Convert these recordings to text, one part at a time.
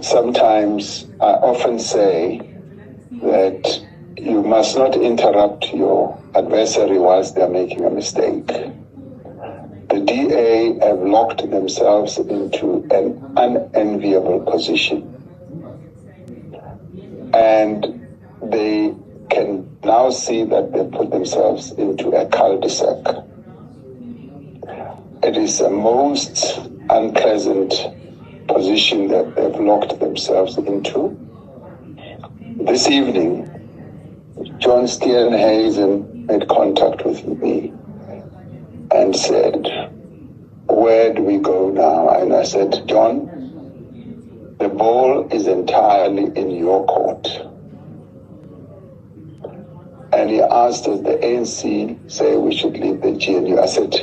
sometimes I often say that you must not interrupt your adversary whilst they're making a mistake. The DA have locked themselves into an unenviable position. And they can now see that they put themselves into a cul-de-sac. It is a most unpleasant position that they've locked themselves into. This evening, John Steenhuisen made contact with me and said, "Where do we go now?" And I said, "John, the ball is entirely in your court." And he asked, "Does the ANC say we should leave the GNU?" I said,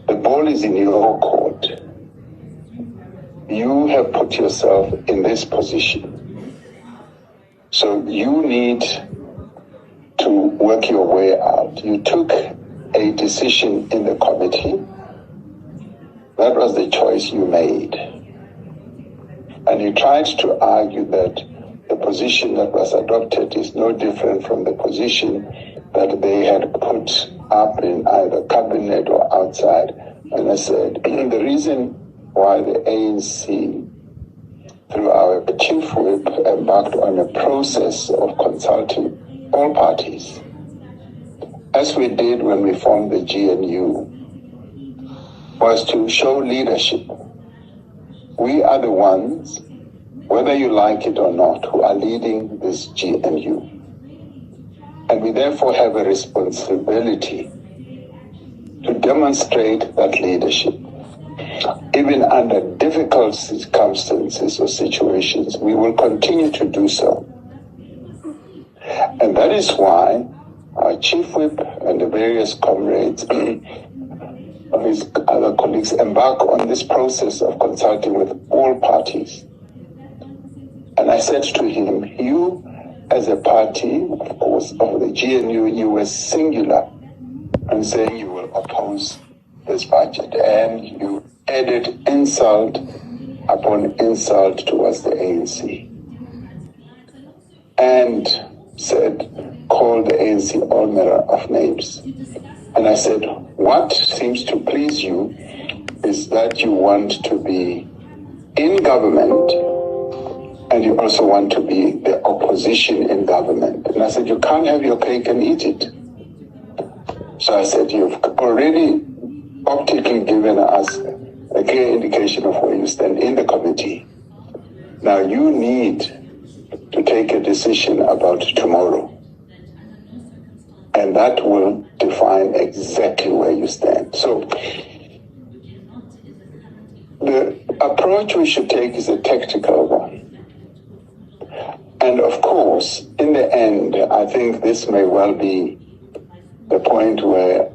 "The ball is in your court. You have put yourself in this position. So you need to work your way out. You took a decision in the committee. That was the choice you made. And he tried to argue that the position that was adopted is no different from the position that they had put up in either cabinet or outside." And I said, the reason why the ANC, through our chief whip, embarked on a process of consulting all parties, as we did when we formed the GNU, was to show leadership. We are the ones, whether you like it or not, who are leading this GNU. And we therefore have a responsibility to demonstrate that leadership. Even under difficult circumstances or situations, we will continue to do so. And that is why our chief whip and the various comrades of his other colleagues embark on this process of consulting with all parties. And I said to him, you as a party, of course, of the GNU, you were singular in saying you will oppose this budget, and you added insult upon insult towards the ANC. And said, called the ANC all manner of names. And I said, what seems to please you is that you want to be in government and you also want to be the opposition in government. And I said, you can't have your cake and eat it. So I said, you've already optically given us a clear indication of where you stand in the committee. Now you need to take a decision about tomorrow. And that will define exactly where you stand. So the approach we should take is a tactical one. And of course, in the end, I think this may well be the point where,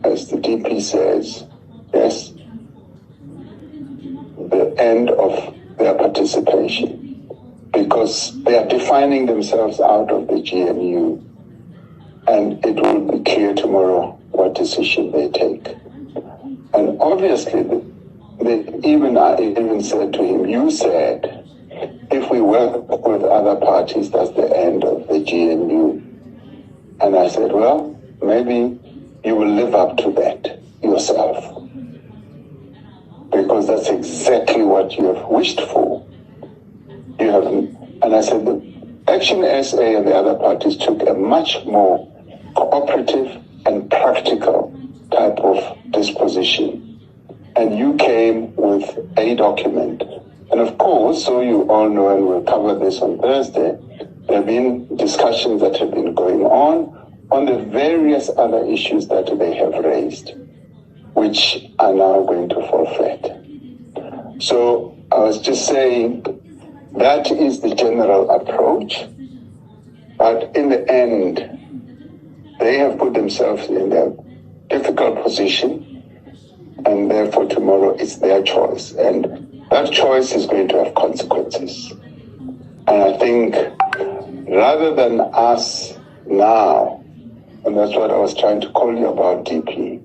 as the DP says, yes, the end of their participation, because they are defining themselves out of the GNU, and it will be clear tomorrow what decision they take. And obviously, I even said to him, you said, if we work with other parties, that's the end of the GNU. And I said, well, maybe you will live up to that yourself, because that's exactly what you have wished for. You have, and I said, the Action SA and the other parties took a much more cooperative and practical type of disposition. And you came with a document. And of course, so you all know, and we'll cover this on Thursday, there have been discussions that have been going on the various other issues that they have raised, which are now going to fall flat. So I was just saying, that is the general approach. But in the end, they have put themselves in a difficult position, and therefore tomorrow it's their choice. And that choice is going to have consequences. And I think rather than us now, and that's what I was trying to call you about, DP,